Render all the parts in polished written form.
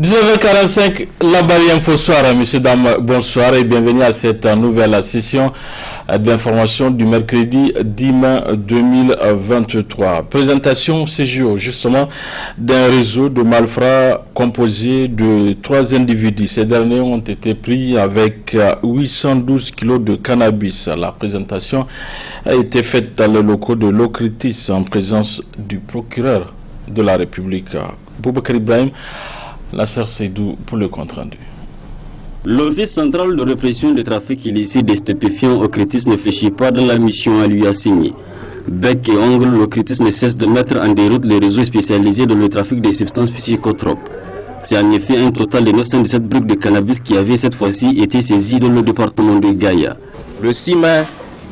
19h45, la barrière info soir, messieurs, dames, bonsoir et bienvenue à cette nouvelle session d'information du mercredi 10 mai 2023. Présentation CGO, justement, d'un réseau de malfrats composé de 3 individus. Ces derniers ont été pris avec 812 kilos de cannabis. La présentation a été faite dans les locaux de l'Ocritis en présence du procureur de la République, Boubacar Ibrahim. Nasser Seydou pour le compte rendu. L'Office central de répression des trafics illicites des stupéfiants Ocritis ne fléchit pas dans la mission à lui assigner. Bec et ongle, l'Ocritis ne cesse de mettre en déroute les réseaux spécialisés dans le trafic des substances psychotropes. C'est en effet un total de 917 briques de cannabis qui avaient cette fois-ci été saisis dans le département de Gaïa. Le 6 mai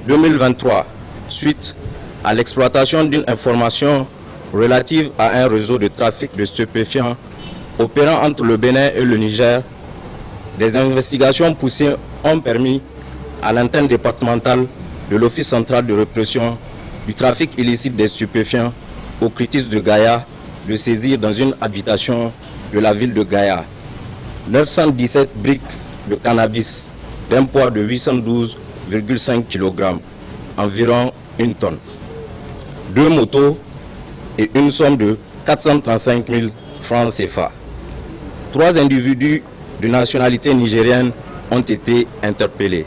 2023, suite à l'exploitation d'une information relative à un réseau de trafic de stupéfiants opérant entre le Bénin et le Niger, des investigations poussées ont permis à l'antenne départementale de l'Office central de répression du trafic illicite des stupéfiants au Ocritis de Gaïa de saisir dans une habitation de la ville de Gaïa 917 briques de cannabis d'un poids de 812,5 kg, environ 1 tonne, 2 motos et une somme de 435 000 francs CFA. 3 individus de nationalité nigérienne ont été interpellés.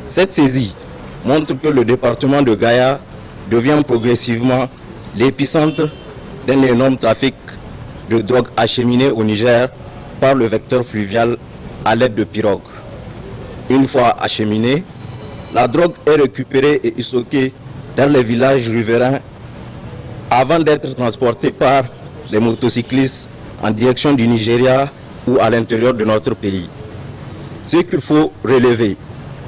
Cette saisie montre que le département de Gaïa devient progressivement l'épicentre d'un énorme trafic de drogue acheminée au Niger par le vecteur fluvial à l'aide de pirogues. Une fois acheminée, la drogue est récupérée et stockée dans les villages riverains avant d'être transportée par les motocyclistes en direction du Nigeria ou à l'intérieur de notre pays. Ce qu'il faut relever,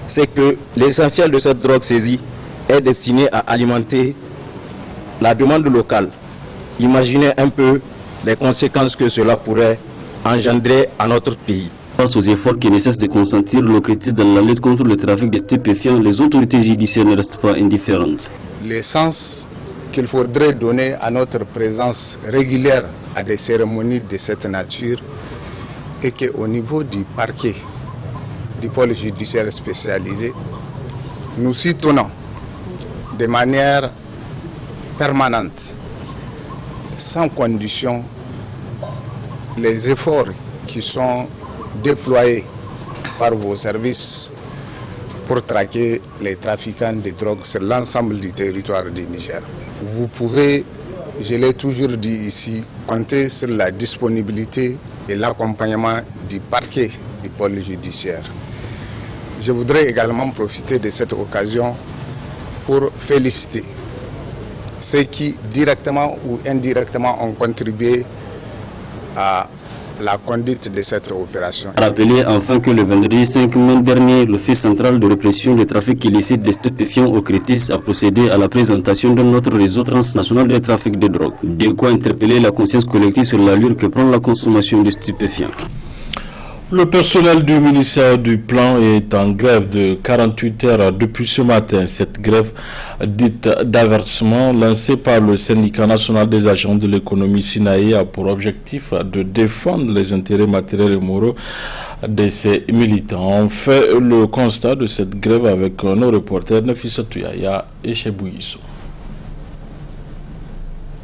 c'est que l'essentiel de cette drogue saisie est destiné à alimenter la demande locale. Imaginez un peu les conséquences que cela pourrait engendrer à notre pays. Face aux efforts qui nécessitent de consentir l'Ocritis dans la lutte contre le trafic de stupéfiants, les autorités judiciaires ne restent pas indifférentes. L'essence qu'il faudrait donner à notre présence régulière à des cérémonies de cette nature et qu'au niveau du parquet, du pôle judiciaire spécialisé, nous soutenons de manière permanente, sans condition, les efforts qui sont déployés par vos services pour traquer les trafiquants de drogue sur l'ensemble du territoire du Niger. Vous pouvez, je l'ai toujours dit ici, compter sur la disponibilité et l'accompagnement du parquet du pôle judiciaire. Je voudrais également profiter de cette occasion pour féliciter ceux qui, directement ou indirectement, ont contribué à la conduite de cette opération. Rappelez enfin que le vendredi 5 mai dernier, l'Office central de répression des trafics illicites des stupéfiants Ocritis a procédé à la présentation de notre réseau transnational de trafic de drogue. De quoi interpeller la conscience collective sur l'allure que prend la consommation de stupéfiants. Le personnel du ministère du Plan est en grève de 48 heures depuis ce matin. Cette grève dite d'avertissement lancée par le syndicat national des agents de l'économie SINAE a pour objectif de défendre les intérêts matériels et moraux de ces militants. On fait le constat de cette grève avec nos reporters Nafissa Touyaya et Chebou Issou.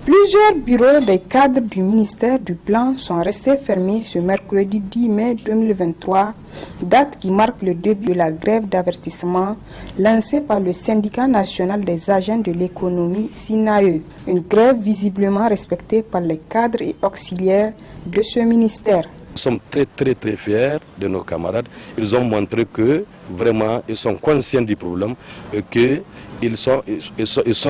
Plusieurs bureaux des cadres du ministère du Plan sont restés fermés ce mercredi 10 mai 2023, date qui marque le début de la grève d'avertissement lancée par le syndicat national des agents de l'économie SINAE. Une grève visiblement respectée par les cadres et auxiliaires de ce ministère. Nous sommes très fiers de nos camarades. Ils ont montré que vraiment ils sont conscients du problème et qu'ils sont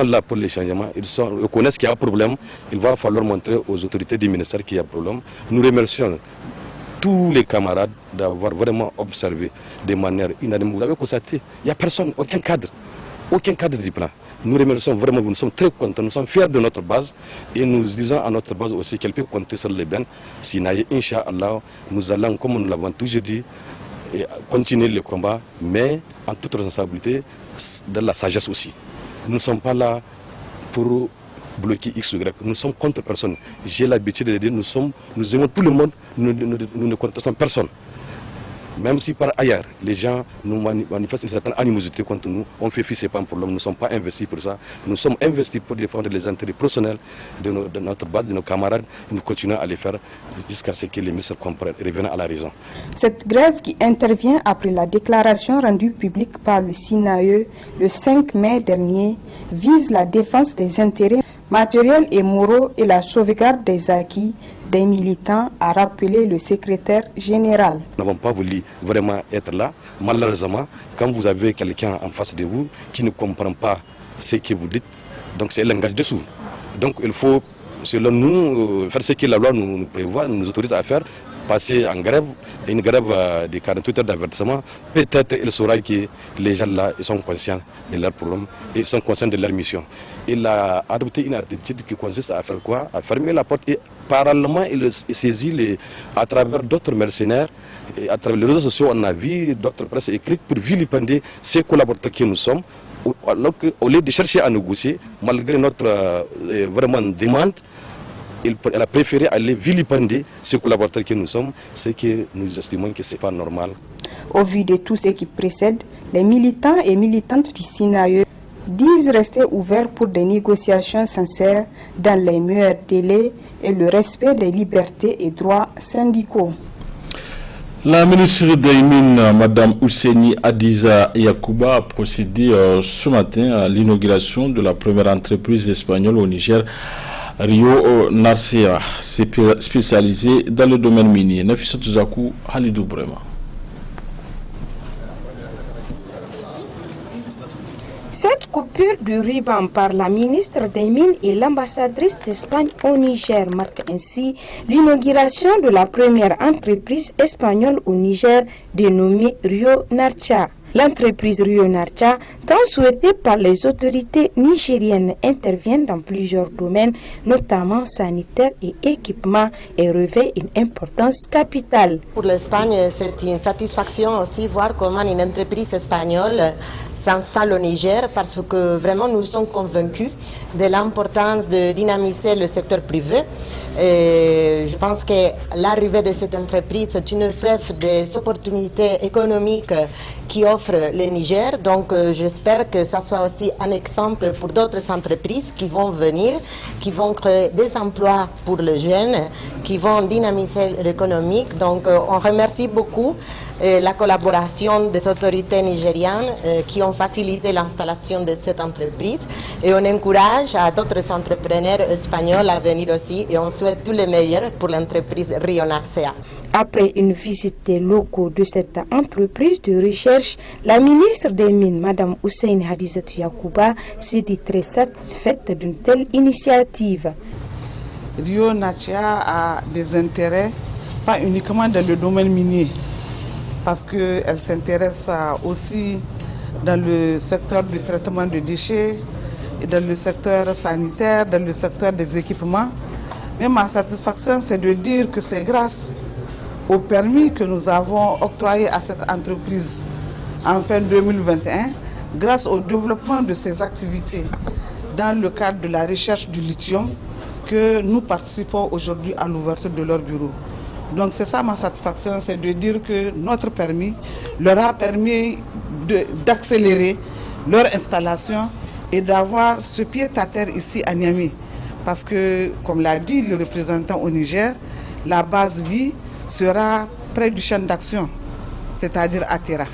là pour les changements. Ils connaissent qu'il y a un problème. Il va falloir montrer aux autorités du ministère qu'il y a un problème. Nous remercions tous les camarades d'avoir vraiment observé de manière unanime. Vous avez constaté, il n'y a personne, aucun cadre du plan. Nous remercions vraiment, nous sommes très contents, nous sommes fiers de notre base et nous disons à notre base aussi qu'elle peut compter sur les bennes. Sinaï, Inch'Allah, nous allons, comme nous l'avons toujours dit, continuer le combat, mais en toute responsabilité, dans la sagesse aussi. Nous ne sommes pas là pour bloquer X ou Y. Nous sommes contre personne. J'ai l'habitude de dire nous aimons tout le monde, nous ne contestons personne. Même si par ailleurs, les gens nous manifestent une certaine animosité contre nous, on fait fi, c'est pas un problème, nous ne sommes pas investis pour ça. Nous sommes investis pour défendre les intérêts personnels de notre base, de nos camarades. Nous continuons à les faire jusqu'à ce que les ministres comprennent et reviennent à la raison. Cette grève qui intervient après la déclaration rendue publique par le SINAE le 5 mai dernier vise la défense des intérêts matériels et moraux et la sauvegarde des acquis des militants, a rappelé le secrétaire général. Nous n'avons pas voulu vraiment être là. Malheureusement, quand vous avez quelqu'un en face de vous qui ne comprend pas ce que vous dites, donc c'est un langage dessous. Donc il faut, selon nous, faire ce que la loi nous prévoit, nous autorise à faire, passer en grève, une grève de 48 heures d'avertissement. Peut-être il saura que les gens là ils sont conscients de leurs problèmes et ils sont conscients de leur mission. Il a adopté une attitude qui consiste à faire quoi? À fermer la porte et parallèlement il saisit à travers d'autres mercenaires. Et à travers les réseaux sociaux, on a vu d'autres presses écrites pour vilipender ces collaborateurs que nous sommes. Alors qu'au lieu de chercher à négocier, malgré notre vraiment demande, elle a préféré aller vilipender ces collaborateurs que nous sommes, ce que nous estimons que ce n'est pas normal. Au vu de tout ce qui précède, les militants et militantes du SINAE disent rester ouverts pour des négociations sincères dans les meilleurs délais et le respect des libertés et droits syndicaux. La ministre des Mines, Mme Ousseini Hadiza Yakuba, a procédé ce matin à l'inauguration de la première entreprise espagnole au Niger, Rio Narcea, spécialisée dans le domaine minier. Nafissa Touzakou, Halidou Brema. Cette coupure de ruban par la ministre des Mines et l'ambassadrice d'Espagne au Niger marque ainsi l'inauguration de la première entreprise espagnole au Niger dénommée Rio Narcea. L'entreprise Rio Narcea, tant souhaitée par les autorités nigériennes, intervient dans plusieurs domaines, notamment sanitaires et équipements, et revêt une importance capitale. Pour l'Espagne, c'est une satisfaction aussi voir comment une entreprise espagnole s'installe au Niger, parce que vraiment nous sommes convaincus de l'importance de dynamiser le secteur privé. Et je pense que l'arrivée de cette entreprise est une preuve des opportunités économiques qui offre le Niger. Donc j'espère que ça soit aussi un exemple pour d'autres entreprises qui vont venir, qui vont créer des emplois pour les jeunes, qui vont dynamiser l'économie. Donc on remercie beaucoup la collaboration des autorités nigériennes qui ont facilité l'installation de cette entreprise, et on encourage à d'autres entrepreneurs espagnols à venir aussi, et on souhaite tout le meilleur pour l'entreprise Rio Narcea. Après une visite des locaux de cette entreprise de recherche, la ministre des Mines, Mme Ousseini Hadiza Yakuba, s'est dit très satisfaite d'une telle initiative. Rio Narcea a des intérêts, pas uniquement dans le domaine minier, parce qu'elle s'intéresse aussi dans le secteur du traitement de déchets, et dans le secteur sanitaire, dans le secteur des équipements. Mais ma satisfaction, c'est de dire que c'est grâce au permis que nous avons octroyé à cette entreprise en fin 2021, grâce au développement de ces activités dans le cadre de la recherche du lithium, que nous participons aujourd'hui à l'ouverture de leur bureau. Donc c'est ça ma satisfaction, c'est de dire que notre permis leur a permis d'accélérer leur installation et d'avoir ce pied-à-terre ici à Niamey. Parce que, comme l'a dit le représentant au Niger, la base vie sera près du champ d'action, c'est-à-dire à Terra.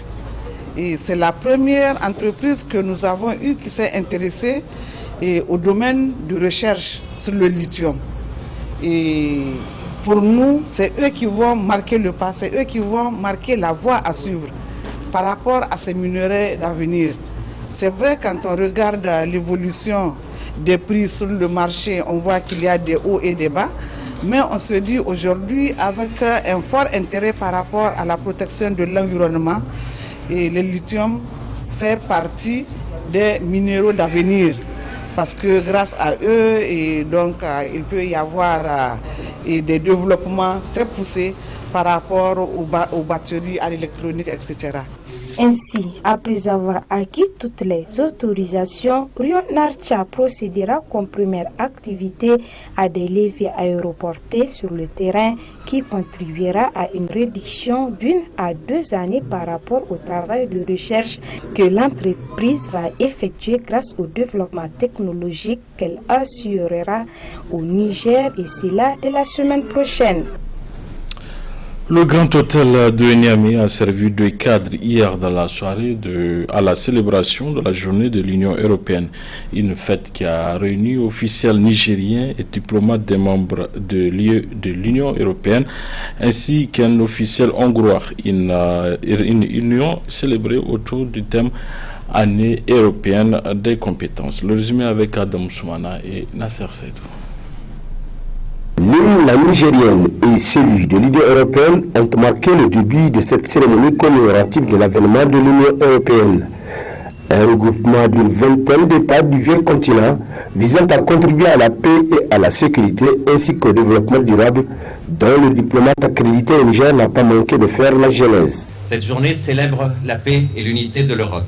Et c'est la première entreprise que nous avons eue qui s'est intéressée au domaine de recherche sur le lithium. Et pour nous, c'est eux qui vont marquer le pas, c'est eux qui vont marquer la voie à suivre par rapport à ces minerais d'avenir. C'est vrai, quand on regarde l'évolution des prix sur le marché, on voit qu'il y a des hauts et des bas, mais on se dit aujourd'hui, avec un fort intérêt par rapport à la protection de l'environnement, et le lithium fait partie des minéraux d'avenir, parce que grâce à eux, et donc, il peut y avoir des développements très poussés par rapport aux batteries, à l'électronique, etc. Ainsi, après avoir acquis toutes les autorisations, Rion Narcha procédera comme première activité à des leviers aéroportés sur le terrain qui contribuera à une réduction d'1 à 2 années par rapport au travail de recherche que l'entreprise va effectuer grâce au développement technologique qu'elle assurera au Niger, et cela dès la semaine prochaine. Le Grand Hôtel de Niamey a servi de cadre hier dans la soirée à la célébration de la journée de l'Union européenne. Une fête qui a réuni officiels nigériens et diplomates des membres de l'Union européenne ainsi qu'un officiel hongrois. Une union célébrée autour du thème Année européenne des compétences. Le résumé avec Adam Soumana et Nasser Seydou. L'hymne la nigérienne et celui de l'Union européenne ont marqué le début de cette cérémonie commémorative de l'avènement de l'Union européenne. Un regroupement d'une vingtaine d'États du vieux continent visant à contribuer à la paix et à la sécurité ainsi qu'au développement durable, dont le diplomate accrédité au Niger n'a pas manqué de faire la genèse. Cette journée célèbre la paix et l'unité de l'Europe.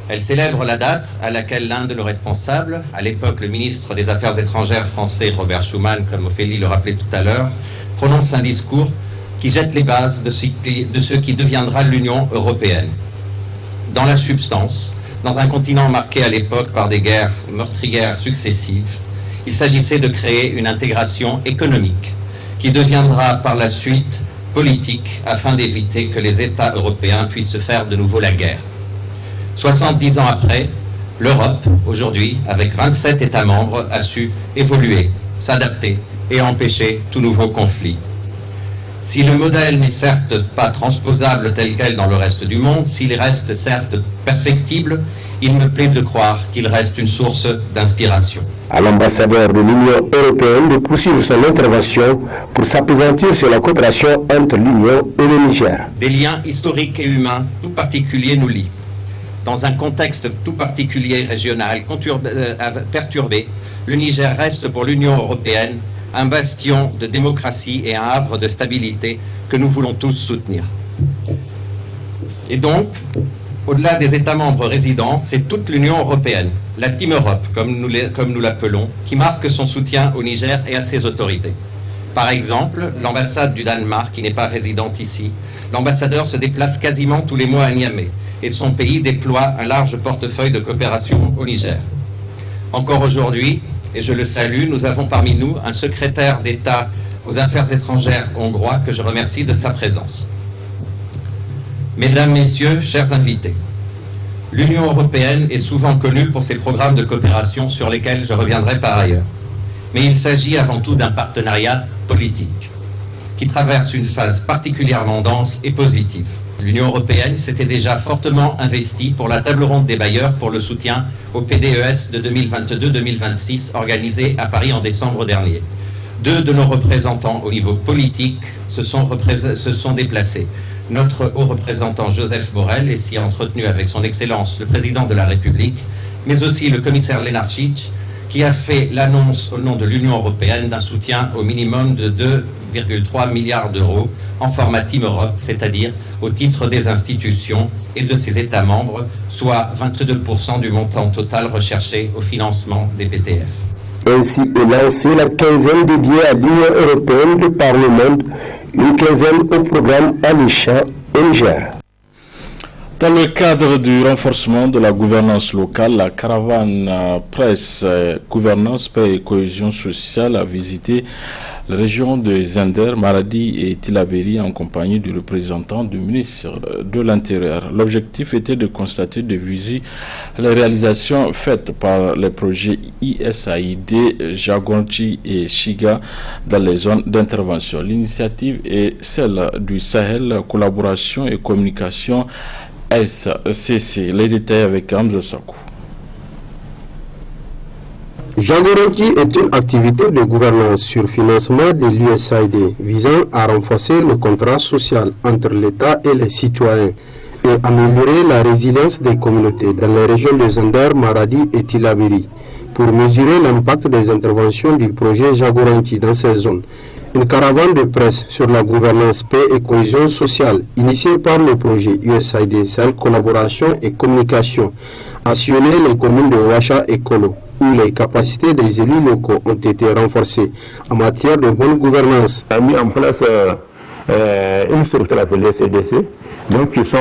Elle célèbre la date à laquelle l'un de nos responsables, à l'époque le ministre des Affaires étrangères français Robert Schuman, comme Ophélie le rappelait tout à l'heure, prononce un discours qui jette les bases de ce qui deviendra l'Union européenne. Dans la substance, dans un continent marqué à l'époque par des guerres meurtrières successives, il s'agissait de créer une intégration économique qui deviendra par la suite politique afin d'éviter que les États européens puissent faire de nouveau la guerre. 70 ans après, l'Europe, aujourd'hui, avec 27 États membres, a su évoluer, s'adapter et empêcher tout nouveau conflit. Si le modèle n'est certes pas transposable tel quel dans le reste du monde, s'il reste certes perfectible, il me plaît de croire qu'il reste une source d'inspiration. À l'ambassadeur de l'Union européenne de poursuivre son intervention pour s'appesantir sur la coopération entre l'Union et le Niger. Des liens historiques et humains tout particuliers nous lient. Dans un contexte tout particulier régional perturbé, le Niger reste pour l'Union européenne un bastion de démocratie et un havre de stabilité que nous voulons tous soutenir. Et donc, au-delà des États membres résidents, c'est toute l'Union européenne, la Team Europe, comme nous l'appelons, qui marque son soutien au Niger et à ses autorités. Par exemple, l'ambassade du Danemark, qui n'est pas résidente ici, l'ambassadeur se déplace quasiment tous les mois à Niamey et son pays déploie un large portefeuille de coopération au Niger. Encore aujourd'hui, et je le salue, nous avons parmi nous un secrétaire d'État aux Affaires étrangères hongrois que je remercie de sa présence. Mesdames, Messieurs, chers invités, l'Union européenne est souvent connue pour ses programmes de coopération sur lesquels je reviendrai par ailleurs. Mais il s'agit avant tout d'un partenariat politique qui traverse une phase particulièrement dense et positive. L'Union européenne s'était déjà fortement investie pour la table ronde des bailleurs pour le soutien au PDES de 2022-2026 organisé à Paris en décembre dernier. 2 de nos représentants au niveau politique se sont déplacés. Notre haut représentant Joseph Borrell est s'y entretenu avec son Excellence le Président de la République, mais aussi le commissaire Lenarčič, qui a fait l'annonce au nom de l'Union européenne d'un soutien au minimum de 2,3 milliards d'euros en format Team Europe, c'est-à-dire au titre des institutions et de ses États membres, soit 22% du montant total recherché au financement des PTF. Ainsi est lancée la quinzaine dédiée à l'Union européenne de par le monde, une quinzaine au programme Alisha au Niger. Dans le cadre du renforcement de la gouvernance locale, la caravane presse gouvernance, paix et cohésion sociale a visité la région de Zender, Maradi et Tillabéri en compagnie du représentant du ministre de l'Intérieur. L'objectif était de constater de visu les réalisations faites par les projets ISAID, Jagonchi et Shiga dans les zones d'intervention. L'initiative est celle du Sahel, collaboration et communication SCC. Les détails avec Hamza Sakou. Jagonchi est une activité de gouvernance sur financement de l'USAID visant à renforcer le contrat social entre l'État et les citoyens et améliorer la résilience des communautés dans les régions de Zender, Maradi et Tillabéri pour mesurer l'impact des interventions du projet Jagonchi dans ces zones Une caravane de presse sur la gouvernance, paix et cohésion sociale, initiée par le projet USAID Sahel Collaboration et Communication, a sillonné les communes de Ouacha et Kolo, où les capacités des élus locaux ont été renforcées en matière de bonne gouvernance. On a mis en place une structure appelée CDC, donc qui sont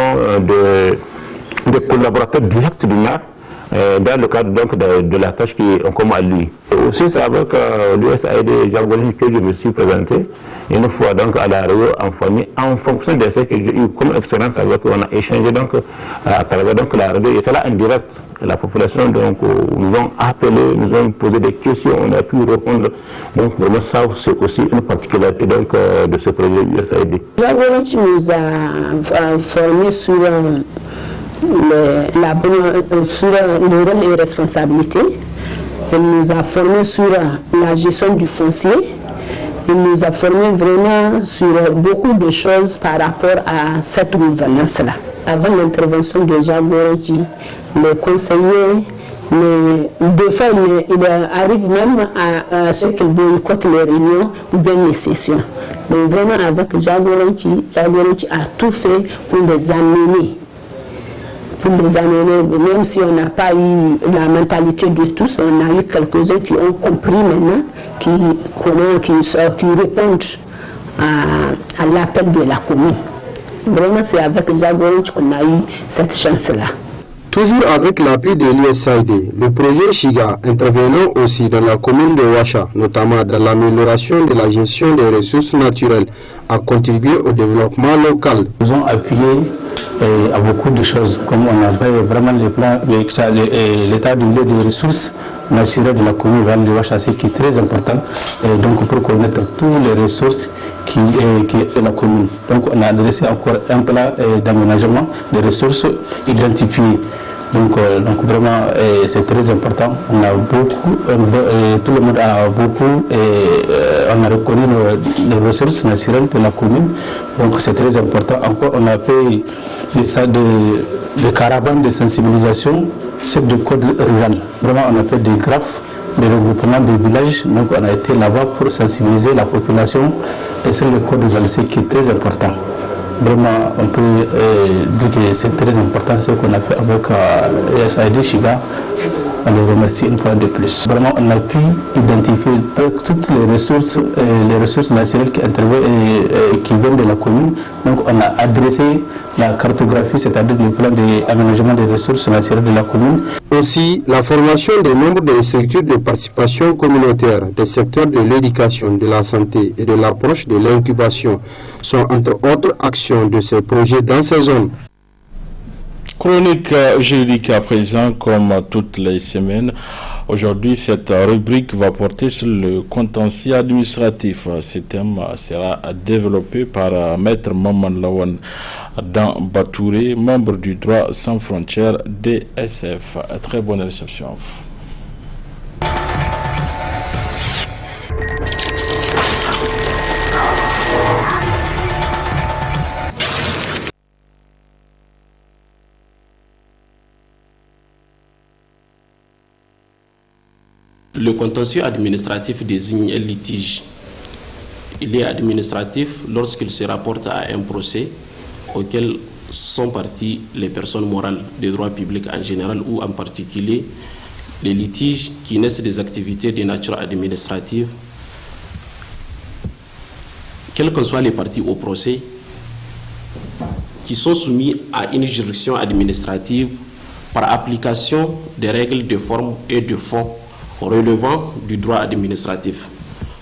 des collaborateurs directs du maire dans le cadre donc, de la tâche qui est en commun à lui. Aussi, c'est avec l'USAID Jagolin que je me suis présenté une fois donc à la Rio en famille, en fonction de ce que j'ai eu comme expérience avec eux. On a échangé donc à travers donc, la radio, et c'est là en direct. La population donc, nous ont appelé, nous ont posé des questions, on a pu répondre. Donc vraiment ça, c'est aussi une particularité donc, de ce projet USAID. Jagolin nous a formé sur sur le rôle et responsabilité. Il nous a formé sur la gestion du foncier. Il nous a formé vraiment sur beaucoup de choses par rapport à cette gouvernance-là. Avant l'intervention de Jacques Goronchi, les conseillers, des fois, il arrive même à ce qu'ils boycottent les réunions ou bien les sessions. Mais vraiment, avec Jacques Goronchi a tout fait pour les amener. Même si on n'a pas eu la mentalité de tous, on a eu quelques-uns qui ont compris maintenant, qui répondent à l'appel de la commune. Vraiment, c'est avec Jacques Goronchi qu'on a eu cette chance-là. Toujours avec l'appui de l'USAID, le projet Chiga, intervenant aussi dans la commune de Ouacha, notamment dans l'amélioration de la gestion des ressources naturelles, a contribué au développement local. Nous avons appuyé à beaucoup de choses, comme on a vraiment les plans, l'état des ressources naturelles de la commune de Ouacha, qui est très important, donc pour connaître toutes les ressources qui est de la commune. Donc on a adressé encore un plan d'aménagement des ressources identifiées. Donc vraiment, c'est très important. On a beaucoup, tout le monde a beaucoup, on a reconnu les ressources naturelles de la commune. Donc c'est très important. Encore, on a fait des caravanes de sensibilisation sur le code rural. Vraiment, on a fait des graphes, des regroupements de villages. Donc on a été là-bas pour sensibiliser la population et sur le code rural, ce qui est très important. Vraiment, on peut dire que c'est très important ce qu'on a fait avec USAID Chiga. On les remercie une fois de plus. Vraiment, on a pu identifier toutes les ressources naturelles qui interviennent et qui viennent de la commune. Donc, on a adressé la cartographie, c'est-à-dire le plan d'aménagement des ressources naturelles de la commune. Aussi, la formation des membres des structures de participation communautaire des secteurs de l'éducation, de la santé et de l'approche de l'incubation sont entre autres actions de ces projets dans ces zones. Chronique juridique à présent, comme toutes les semaines. Aujourd'hui, cette rubrique va porter sur le contentieux administratif. Ce thème sera développé par Maître Maman Lawan Dan Batouré, membre du droit sans frontières DSF. Très bonne réception. Le contentieux administratif désigne un litige. Il est administratif lorsqu'il se rapporte à un procès auquel sont parties les personnes morales de droit public en général ou en particulier les litiges qui naissent des activités de nature administrative, quelles que soient les parties au procès, qui sont soumis à une juridiction administrative par application des règles de forme et de fond relevant du droit administratif.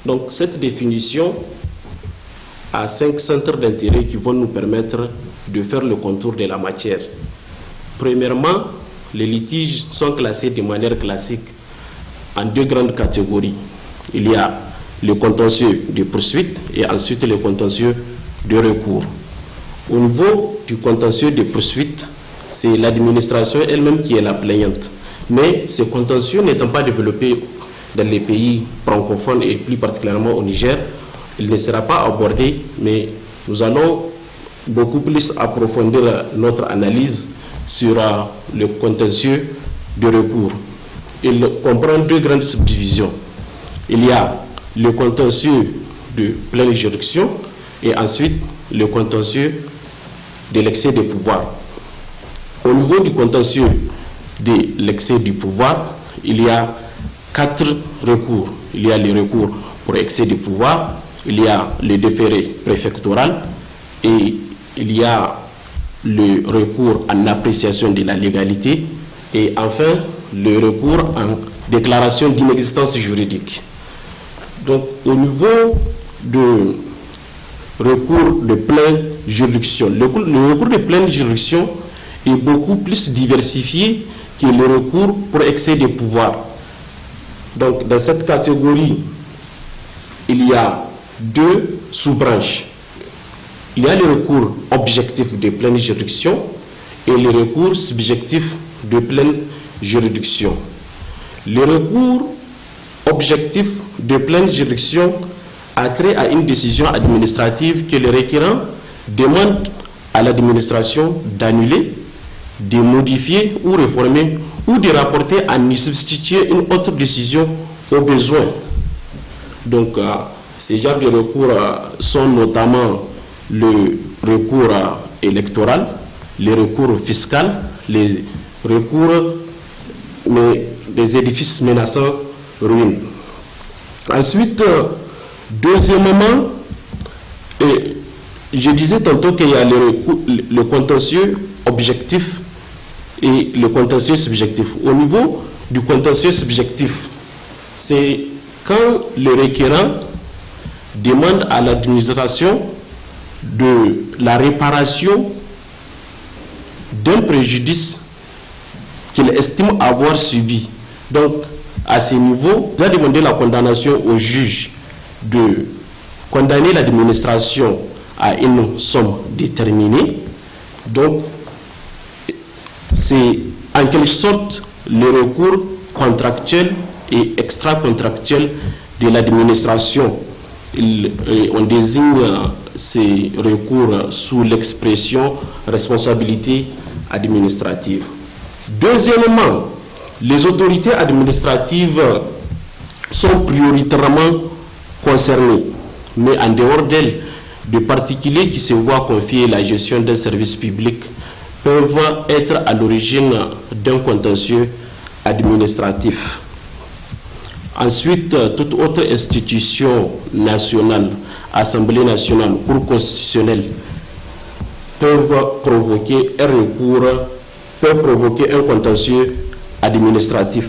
Donc cette définition a 5 centres d'intérêt qui vont nous permettre de faire le contour de la matière. Premièrement, les litiges sont classés de manière classique en 2 grandes catégories. Il y a le contentieux de poursuite et ensuite le contentieux de recours. Au niveau du contentieux de poursuite, c'est l'administration elle-même qui est la plaignante. Mais ce contentieux n'étant pas développé dans les pays francophones et plus particulièrement au Niger, il ne sera pas abordé, mais nous allons beaucoup plus approfondir notre analyse sur le contentieux de recours. Il comprend 2 grandes subdivisions. Il y a le contentieux de pleine juridiction et ensuite le contentieux de l'excès de pouvoir. Au niveau du contentieux de l'excès du pouvoir, il y a 4 recours. Il y a le recours pour excès de pouvoir, il y a le déféré préfectoral et il y a le recours en appréciation de la légalité et enfin le recours en déclaration d'inexistence juridique. Donc au niveau de recours de pleine juridiction, le recours de pleine juridiction est beaucoup plus diversifié que le recours pour excès de pouvoir. Donc dans cette catégorie, il y a 2 sous-branches. Il y a le recours objectif de pleine juridiction et le recours subjectif de pleine juridiction. Le recours objectif de pleine juridiction a trait à une décision administrative que le requérant demande à l'administration d'annuler, de modifier ou réformer ou de rapporter à y substituer une autre décision au besoin. Donc, ces genres de recours sont notamment le recours électoral, les recours fiscaux, les recours des édifices menaçant ruine. Ensuite, deuxièmement, je disais tantôt qu'il y a le contentieux objectif et le contentieux subjectif. Au niveau du contentieux subjectif, c'est quand le requérant demande à l'administration de la réparation d'un préjudice qu'il estime avoir subi. Donc, à ce niveau, il a demandé la condamnation au juge de condamner l'administration à une somme déterminée. Donc, c'est en quelque sorte le recours contractuel et extra-contractuel de l'administration. On désigne ces recours sous l'expression responsabilité administrative. Deuxièmement, les autorités administratives sont prioritairement concernées, mais en dehors d'elles, de particuliers qui se voient confier la gestion d'un service public peuvent être à l'origine d'un contentieux administratif. Ensuite, toute autre institution nationale, Assemblée nationale, Cour constitutionnelle, peuvent provoquer un recours, peuvent provoquer un contentieux administratif.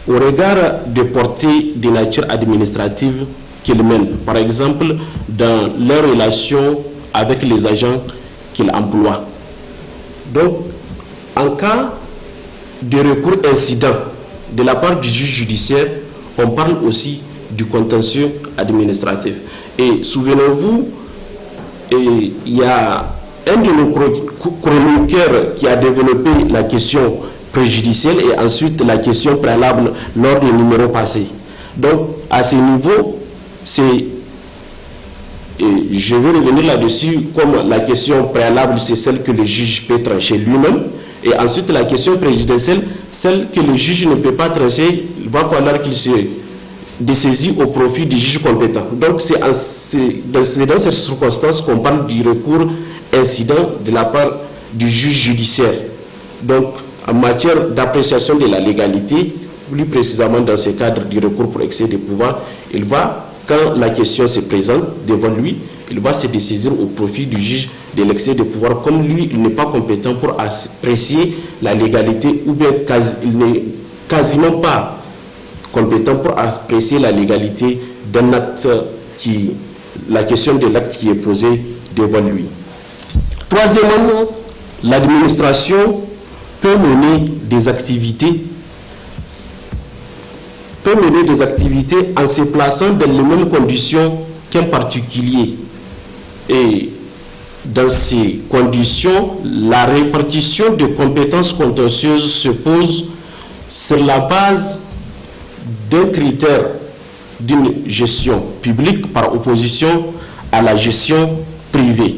Au regard des portées de nature administrative qu'ils mènent, par exemple dans leurs relations avec les agents qu'ils emploient. Donc, en cas de recours incident de la part du juge judiciaire, on parle aussi du contentieux administratif. Et souvenez-vous, il y a un de nos chroniqueurs qui a développé la question préjudicielle et ensuite la question préalable lors des numéros passés. Donc, à ce niveau, je vais revenir là-dessus, comme la question préalable, c'est celle que le juge peut trancher lui-même. Et ensuite, la question préjudicielle, celle que le juge ne peut pas trancher, il va falloir qu'il se dessaisit au profit du juge compétent. Donc, c'est dans ces circonstances qu'on parle du recours incident de la part du juge judiciaire. Donc, en matière d'appréciation de la légalité, plus précisément dans ce cadre du recours pour excès de pouvoir, il va, quand la question se présente devant lui, il va se dessaisir au profit du juge de l'excès de pouvoir. Comme lui, il n'est pas compétent pour apprécier la légalité, ou bien il n'est quasiment pas compétent pour apprécier la légalité d'un acte la question de l'acte qui est posé devant lui. Troisièmement, l'administration peut mener des activités en se plaçant dans les mêmes conditions qu'un particulier. Et dans ces conditions, la répartition de compétences contentieuses se pose sur la base d'un critère d'une gestion publique par opposition à la gestion privée.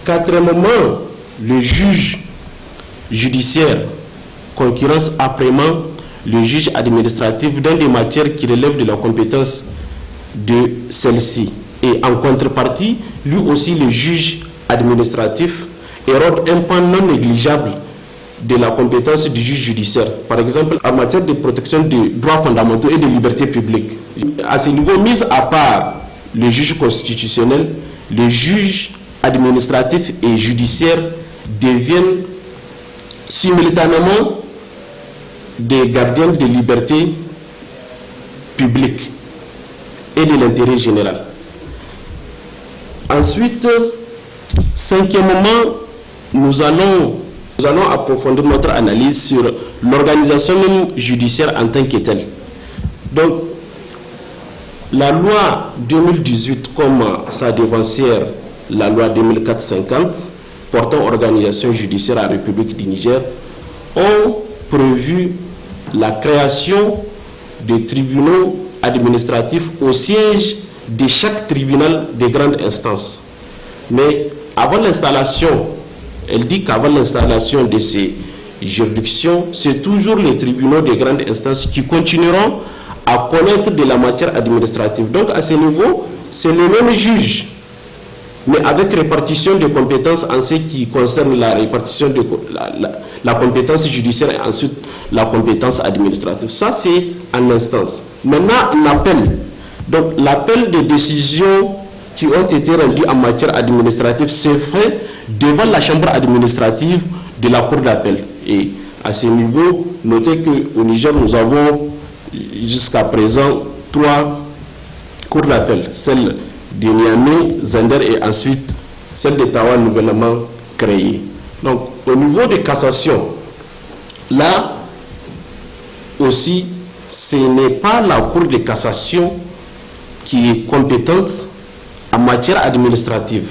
Quatrièmement, le juge judiciaire concurrence âprement le juge administratif dans des matières qui relèvent de la compétence de celle-ci. Et en contrepartie, lui aussi, le juge administratif érode un pan non négligeable de la compétence du juge judiciaire. Par exemple, en matière de protection des droits fondamentaux et des libertés publiques. À ce niveau, mis à part le juge constitutionnel, les juges administratifs et judiciaires deviennent simultanément des gardiens des libertés publiques et de l'intérêt général. Ensuite, cinquièmement, nous allons approfondir notre analyse sur l'organisation même judiciaire en tant que telle. Donc, la loi 2018, comme sa devancière, la loi 2450, portant organisation judiciaire à la République du Niger, ont prévu la création de tribunaux administratifs au siège de chaque tribunal de grande instance. Mais avant l'installation, elle dit qu'avant l'installation de ces juridictions, c'est toujours les tribunaux de grande instance qui continueront à connaître de la matière administrative. Donc à ce niveau, c'est le même juge, mais avec répartition de compétences en ce qui concerne la répartition de la compétence judiciaire et ensuite la compétence administrative. Ça, c'est en instance. Maintenant, l'appel. Donc l'appel des décisions qui ont été rendues en matière administrative s'est fait devant la chambre administrative de la cour d'appel. Et à ce niveau, notez qu'au Niger, nous avons jusqu'à présent 3 cours d'appel. Celle de Niamey, Zender et ensuite celle de Tawa nouvellement créée. Donc au niveau de cassation, là aussi, ce n'est pas la cour de cassation qui est compétente en matière administrative,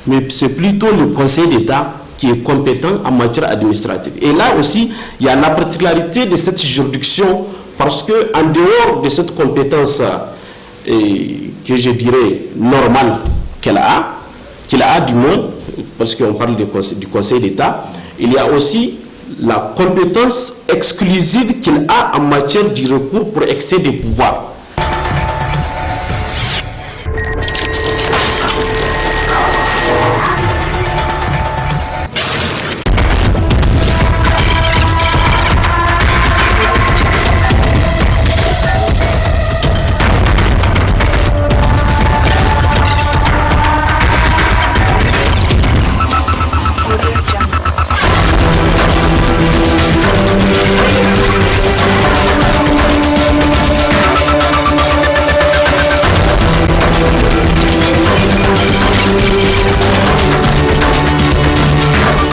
mais c'est plutôt le Conseil d'État qui est compétent en matière administrative. Et là aussi, il y a la particularité de cette juridiction parce que en dehors de cette compétence que je dirais normale qu'il a du moins, parce qu'on parle du Conseil d'État, il y a aussi la compétence exclusive qu'il a en matière du recours pour excès de pouvoir.